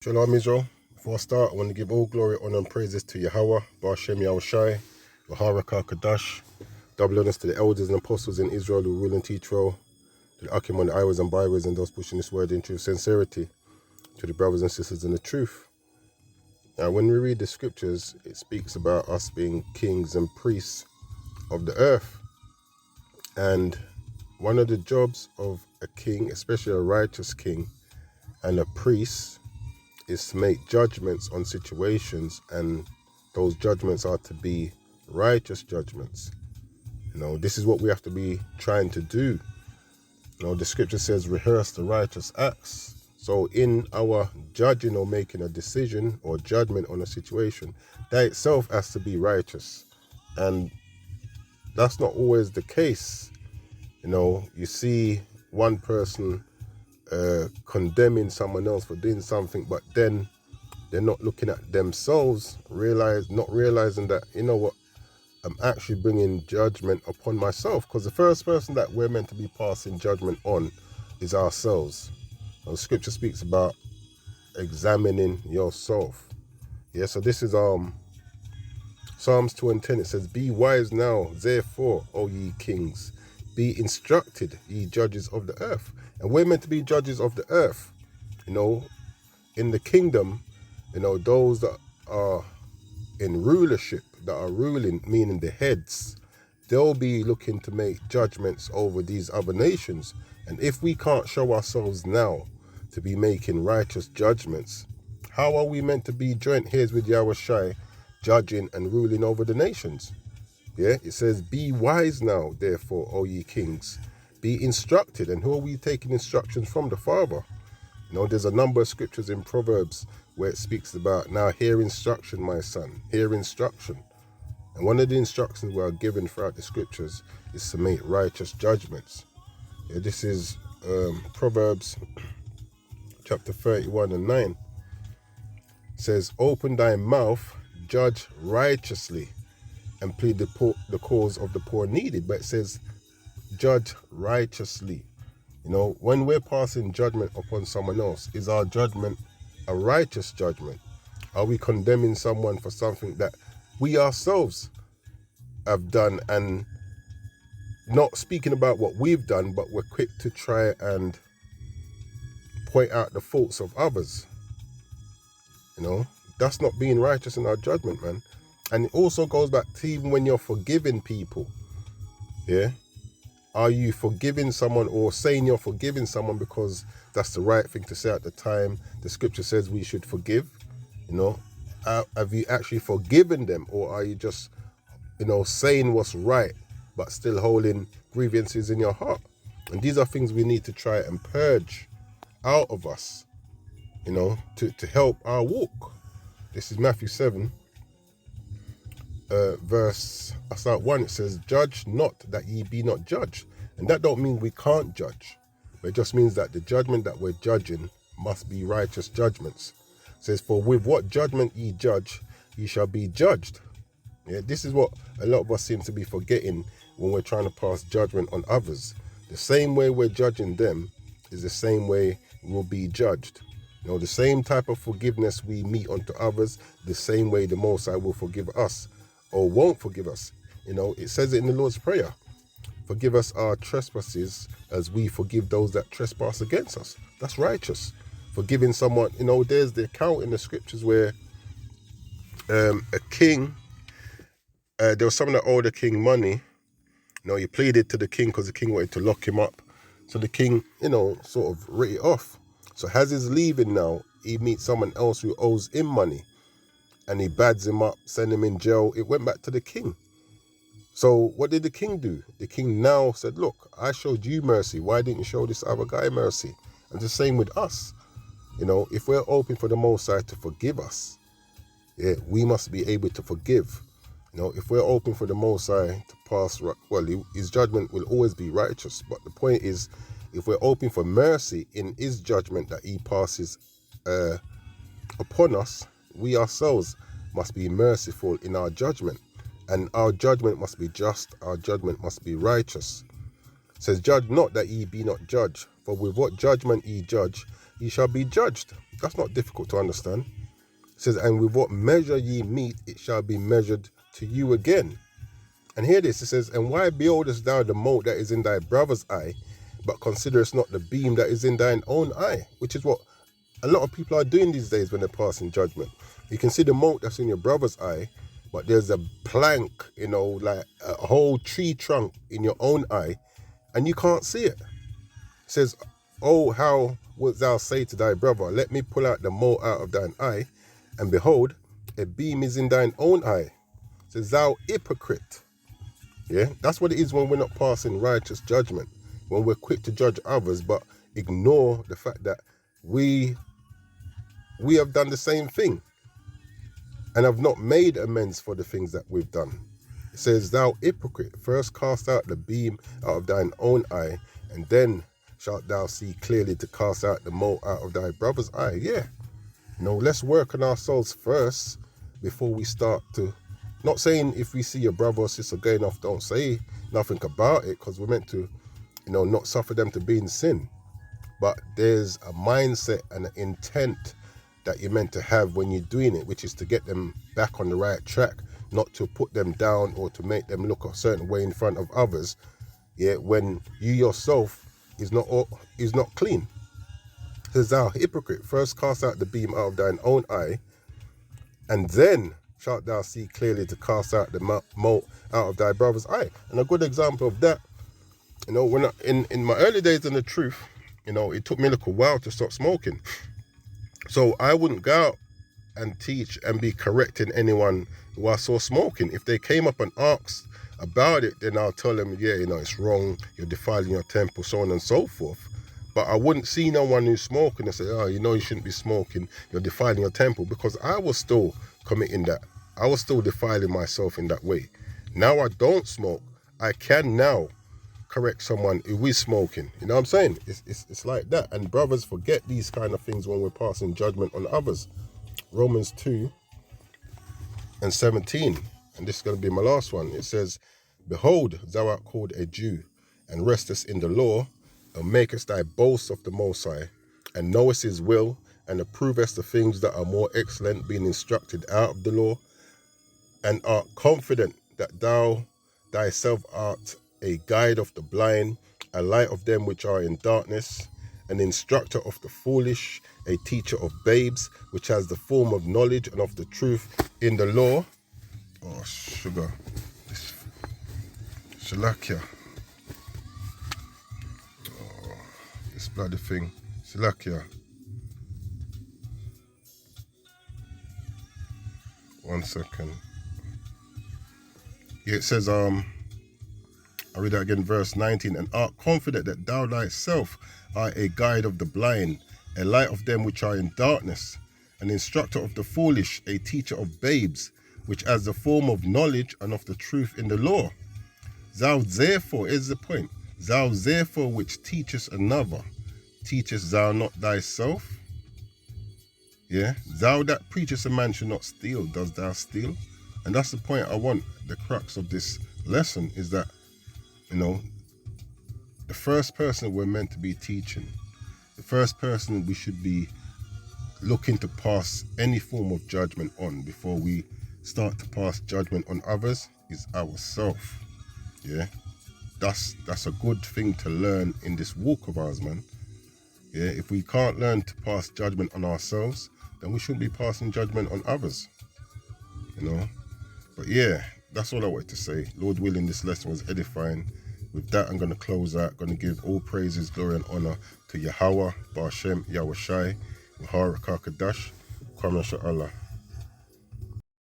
Shalom Israel. Before I start, I want to give all glory, honor and praises to Yahweh, Ba'ashem Yahushai, Yaharaka Kadash. Double honors to the elders and apostles in Israel who rule and teach well, to the Akim on the Iwas and Byways and those pushing this word in true sincerity, to the brothers and sisters in the truth. Now, when we read the scriptures, it speaks about us being kings and priests of the earth. And one of the jobs of a king, especially a righteous king and a priest, is to make judgments on situations, and those judgments are to be righteous judgments. This is what we have to be trying to do. The scripture says, rehearse the righteous acts. So in our judging or making a decision or judgment on a situation, that itself has to be righteous. And that's not always the case. You see one person condemning someone else for doing something, but then they're not looking at themselves, not realizing that, I'm actually bringing judgment upon myself, because the first person that we're meant to be passing judgment on is ourselves. The scripture speaks about examining yourself. So this is Psalms 2:10. It says, be wise now, therefore, O ye kings, be instructed, ye judges of the earth. And we're meant to be judges of the earth. In the kingdom, those that are in rulership, that are ruling, meaning the heads, they'll be looking to make judgments over these other nations. And if we can't show ourselves now to be making righteous judgments, how are we meant to be joint heirs with Yahushai, judging and ruling over the nations? It says, be wise now, therefore, O ye kings, be instructed. And who are we taking instructions from? The Father. There's a number of scriptures in Proverbs where it speaks about, now hear instruction, my son, hear instruction. And one of the instructions we are given throughout the scriptures is to make righteous judgments. This is Proverbs chapter 31:9. It says, open thy mouth, judge righteously, and plead the cause of the poor needed. But it says, judge righteously. When we're passing judgment upon someone else, is our judgment a righteous judgment? Are we condemning someone for something that we ourselves have done, and not speaking about what we've done, but we're quick to try and point out the faults of others? That's not being righteous in our judgment, man. And it also goes back to even when you're forgiving people. Are you forgiving someone or saying you're forgiving someone because that's the right thing to say at the time the scripture says we should forgive? Have you actually forgiven them, or are you just, saying what's right but still holding grievances in your heart? And these are things we need to try and purge out of us, to help our walk. This is Matthew 7. Verse 1, it says, judge not that ye be not judged. And that don't mean we can't judge, but it just means that the judgment that we're judging must be righteous judgments. It says, for with what judgment ye judge, ye shall be judged. This is what a lot of us seem to be forgetting when we're trying to pass judgment on others. The same way we're judging them is the same way we'll be judged. The same type of forgiveness we meet unto others, the same way the Most High will forgive us, or won't forgive us. It says it in the Lord's Prayer. Forgive us our trespasses as we forgive those that trespass against us. That's righteous. Forgiving someone, there's the account in the scriptures where a king, there was someone that owed a king money. He pleaded to the king because the king wanted to lock him up. So the king, sort of writ it off. So as he's leaving now, he meets someone else who owes him money. And he bads him up, send him in jail. It went back to the king. So what did the king do? The king now said, look, I showed you mercy. Why didn't you show this other guy mercy? And the same with us. If we're open for the Most High to forgive us, we must be able to forgive. If we're open for the Most High to pass, his judgment will always be righteous. But the point is, if we're open for mercy in his judgment that he passes upon us, we ourselves must be merciful in our judgment. And our judgment must be just, our judgment must be righteous. says, judge not that ye be not judged, for with what judgment ye judge, ye shall be judged. That's not difficult to understand. It says, and with what measure ye meet, it shall be measured to you again. And hear this, it says, and why beholdest thou the mote that is in thy brother's eye, but considerest not the beam that is in thine own eye? Which is what a lot of people are doing these days when they're passing judgment. You can see the mote that's in your brother's eye, but there's a plank, like a whole tree trunk in your own eye, and you can't see it. It says, oh, how wilt thou say to thy brother, let me pull out the mote out of thine eye, and behold, a beam is in thine own eye. It says, thou hypocrite. Yeah, that's what it is when we're not passing righteous judgment, when we're quick to judge others, but ignore the fact that we have done the same thing and have not made amends for the things that we've done. It says, thou hypocrite, first cast out the beam out of thine own eye, and then shalt thou see clearly to cast out the mote out of thy brother's eye. Yeah, let's work on ourselves first before we start to, not saying if we see your brother or sister going off, don't say nothing about it, because we're meant to, not suffer them to be in sin. But there's a mindset and an intent that you're meant to have when you're doing it, which is to get them back on the right track, not to put them down or to make them look a certain way in front of others. Yeah, when you yourself is not clean. It says, thou hypocrite, first cast out the beam out of thine own eye, and then shalt thou see clearly to cast out the mote out of thy brother's eye. And a good example of that, when in my early days in the truth, it took me a little while to stop smoking. So I wouldn't go out and teach and be correcting anyone who I saw smoking. If they came up and asked about it, then I'll tell them, yeah, it's wrong, you're defiling your temple, so on and so forth. But I wouldn't see no one who's smoking and say, oh, you shouldn't be smoking, you're defiling your temple, because I was still committing that. I was still defiling myself in that way. Now I don't smoke. I can now correct someone who is smoking. You know what I'm saying? It's like that. And brothers forget these kind of things when we're passing judgment on others. Romans 2:17, and this is going to be my last one. It says, behold, thou art called a Jew, and restest in the law, and makest thy boast of the Most High, and knowest his will, and approvest the things that are more excellent, being instructed out of the law, and art confident that thou thyself art a guide of the blind, a light of them which are in darkness, an instructor of the foolish, a teacher of babes, which has the form of knowledge and of the truth in the law. Oh, sugar. Shalakia. Oh, this bloody thing. Shalakia. 1 second. Yeah, it says, I read that again, verse 19, and art confident that thou thyself art a guide of the blind, a light of them which are in darkness, an instructor of the foolish, a teacher of babes, which has the form of knowledge and of the truth in the law. Thou therefore, is the point, thou therefore which teachest another, teachest thou not thyself? Yeah, thou that preachest a man should not steal, does thou steal? And that's the point I want, the crux of this lesson, is that the first person we're meant to be teaching, the first person we should be looking to pass any form of judgment on before we start to pass judgment on others is ourselves. Yeah, that's a good thing to learn in this walk of ours, man. Yeah, if we can't learn to pass judgment on ourselves, then we shouldn't be passing judgment on others. But yeah, that's all I wanted to say. Lord willing, this lesson was edifying. With that, I'm going to close out. Going to give all praises, glory, and honor to Yahweh, Ba'ashem, Yahweh Shai, Maharakakadash, Kwame Sha'Allah.